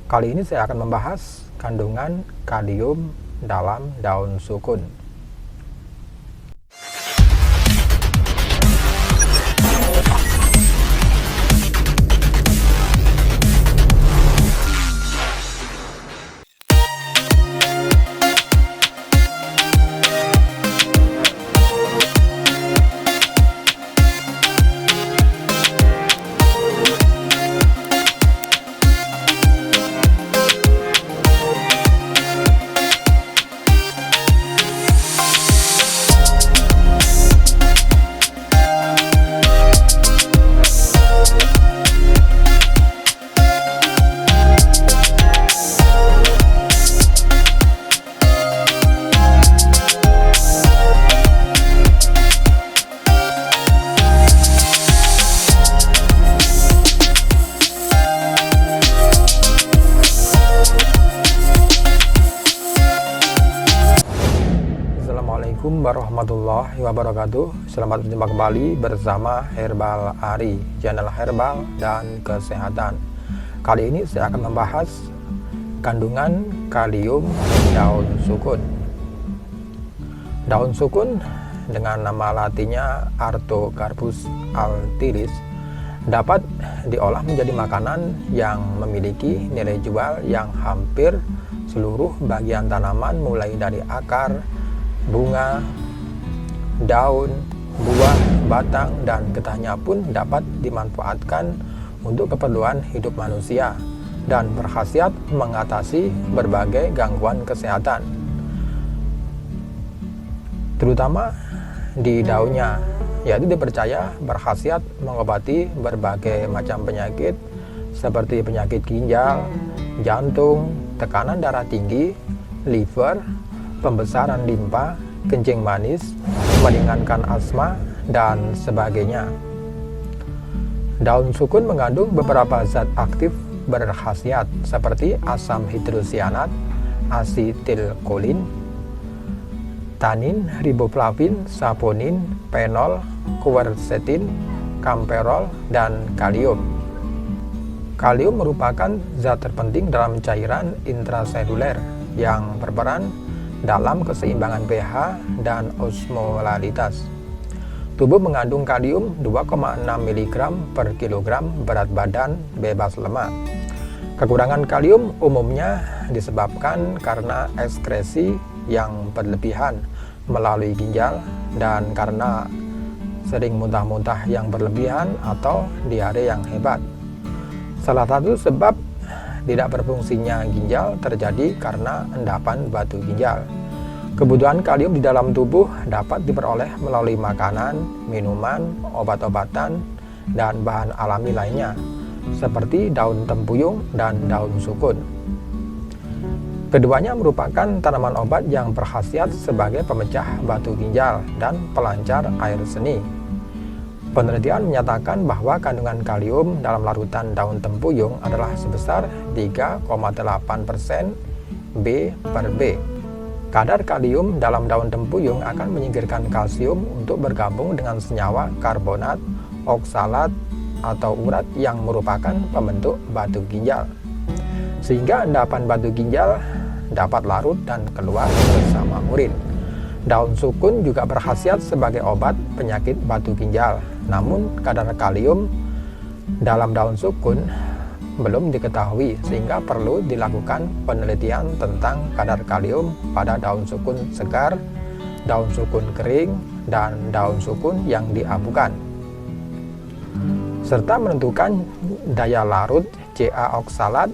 Kali ini saya akan membahas kandungan kalium dalam daun sukun. Assalamualaikum warahmatullahi wabarakatuh. Selamat berjumpa kembali bersama Herbal Ari, channel herbal dan kesehatan. Kali ini saya akan membahas kandungan kalium daun sukun. Daun sukun dengan nama latinnya Artocarpus altilis dapat diolah menjadi makanan yang memiliki nilai jual yang hampir seluruh bagian tanaman, mulai dari akar, bunga, daun, buah, batang, dan getahnya pun dapat dimanfaatkan untuk keperluan hidup manusia dan berkhasiat mengatasi berbagai gangguan kesehatan, terutama di daunnya, yaitu dipercaya berkhasiat mengobati berbagai macam penyakit seperti penyakit ginjal, jantung, tekanan darah tinggi, liver, pembesaran limpa, kencing manis, meringankan asma, dan sebagainya. Daun sukun mengandung beberapa zat aktif berkhasiat seperti asam hidrosianat, asetilkolin, tanin, riboflavin, saponin, fenol, quercetin, camperol, dan kalium. Kalium merupakan zat terpenting dalam cairan intraseluler yang berperan dalam keseimbangan pH dan osmolaritas. Tubuh mengandung kalium 2,6 mg per kilogram berat badan bebas lemak. Kekurangan kalium umumnya disebabkan karena ekskresi yang berlebihan melalui ginjal dan karena sering muntah-muntah yang berlebihan atau diare yang hebat. Salah satu sebab tidak berfungsinya ginjal terjadi karena endapan batu ginjal. Kebutuhan kalium di dalam tubuh dapat diperoleh melalui makanan, minuman, obat-obatan, dan bahan alami lainnya, seperti daun tempuyung dan daun sukun. Keduanya merupakan tanaman obat yang berkhasiat sebagai pemecah batu ginjal dan pelancar air seni. Penelitian menyatakan bahwa kandungan kalium dalam larutan daun tempuyung adalah sebesar 3,8% B per B. Kadar kalium dalam daun tempuyung akan menyingkirkan kalsium untuk bergabung dengan senyawa karbonat, oksalat, atau urat yang merupakan pembentuk batu ginjal, sehingga endapan batu ginjal dapat larut dan keluar bersama urin. Daun sukun juga berkhasiat sebagai obat penyakit batu ginjal. Namun kadar kalium dalam daun sukun belum diketahui, sehingga perlu dilakukan penelitian tentang kadar kalium pada daun sukun segar, daun sukun kering, dan daun sukun yang diabukan, serta menentukan daya larut Ca oksalat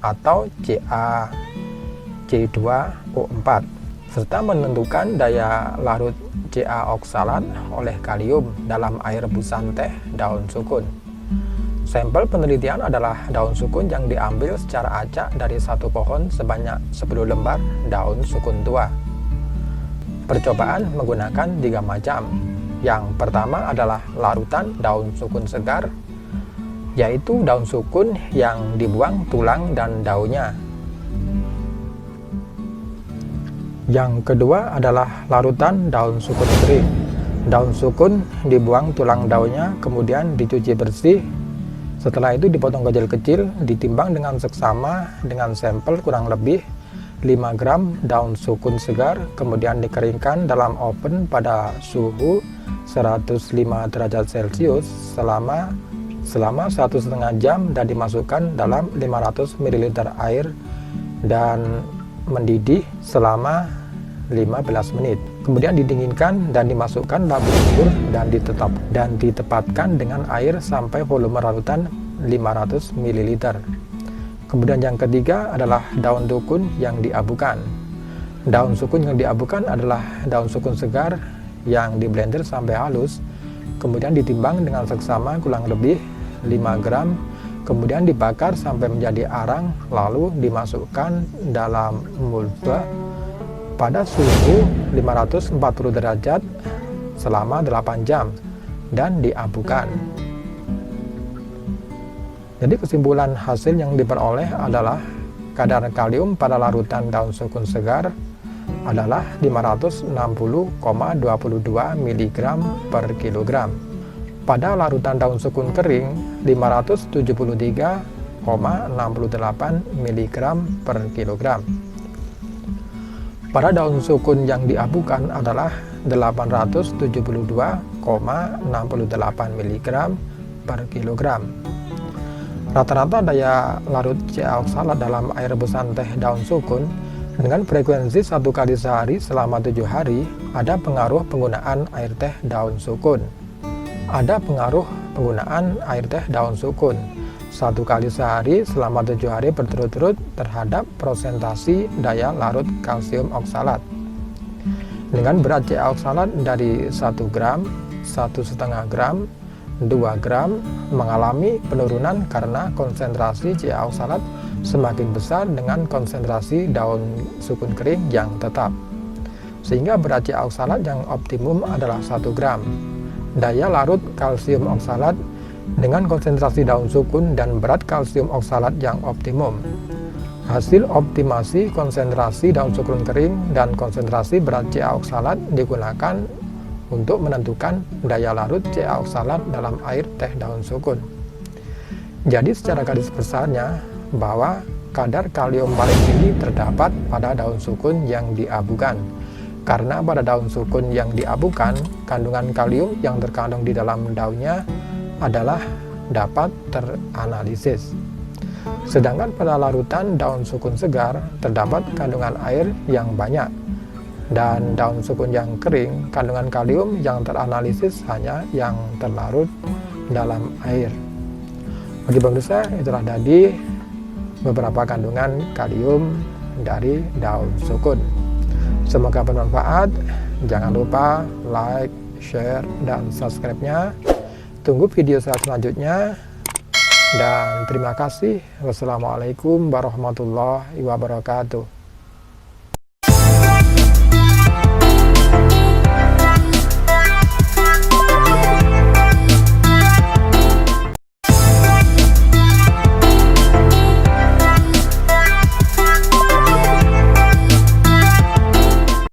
atau CaC2O4, serta menentukan daya larut Ca oksalat oleh kalium dalam air rebusan teh daun sukun. Sampel penelitian adalah daun sukun yang diambil secara acak dari satu pohon sebanyak 10 lembar daun sukun tua. Percobaan menggunakan 3 macam. Yang pertama adalah larutan daun sukun segar, yaitu daun sukun yang dibuang tulang dan daunnya. Yang kedua adalah larutan daun sukun kering. Daun sukun dibuang tulang daunnya, kemudian dicuci bersih Setelah itu dipotong kecil-kecil, ditimbang dengan seksama dengan sampel kurang lebih 5 gram daun sukun segar, kemudian dikeringkan dalam oven pada suhu 105 derajat Celcius selama 1,5 jam dan dimasukkan dalam 500 ml air dan mendidih selama 15 menit. Kemudian didinginkan dan dimasukkan labu bubur dan ditepatkan dengan air sampai volume larutan 500 ml. Kemudian yang ketiga adalah daun sukun yang diabukan. Daun sukun yang diabukan adalah daun sukun segar yang diblender sampai halus, kemudian ditimbang dengan seksama kurang lebih 5 gram, kemudian dibakar sampai menjadi arang, lalu dimasukkan dalam mulba pada suhu 540 derajat selama 8 jam dan diabukan. Jadi kesimpulan hasil yang diperoleh adalah kadar kalium pada larutan daun sukun segar adalah 560,22 mg per kilogram. Pada larutan daun sukun kering 573,68 mg per kilogram. Pada daun sukun yang diabukan adalah 872,68 mg per kilogram. Rata-rata daya larut CA oksalat dalam air rebusan teh daun sukun dengan frekuensi 1 kali sehari selama 7 hari ada pengaruh penggunaan air teh daun sukun. Ada pengaruh penggunaan air teh daun sukun 1 kali sehari selama 7 hari berturut-turut terhadap prosentasi daya larut kalsium oksalat. Dengan berat CA oksalat dari 1 gram, 1,5 gram, 2 gram mengalami penurunan karena konsentrasi CA oksalat semakin besar dengan konsentrasi daun sukun kering yang tetap. Sehingga berat CA oksalat yang optimum adalah 1 gram. Daya larut kalsium oksalat dengan konsentrasi daun sukun dan berat kalsium oksalat yang optimum. Hasil optimasi konsentrasi daun sukun kering dan konsentrasi berat CA oksalat digunakan untuk menentukan daya larut CA oksalat dalam air teh daun sukun. Jadi secara garis besarnya bahwa kadar kalium paling tinggi terdapat pada daun sukun yang diabukan. Karena pada daun sukun yang diabukan, kandungan kalium yang terkandung di dalam daunnya adalah dapat teranalisis. Sedangkan pada larutan daun sukun segar terdapat kandungan air yang banyak, dan daun sukun yang kering kandungan kalium yang teranalisis hanya yang terlarut dalam air. Bagi pemirsa, itulah tadi beberapa kandungan kalium dari daun sukun. Semoga bermanfaat. Jangan lupa like, share, dan subscribe-nya. Tunggu video saya selanjutnya, dan terima kasih. Wassalamualaikum warahmatullahi wabarakatuh.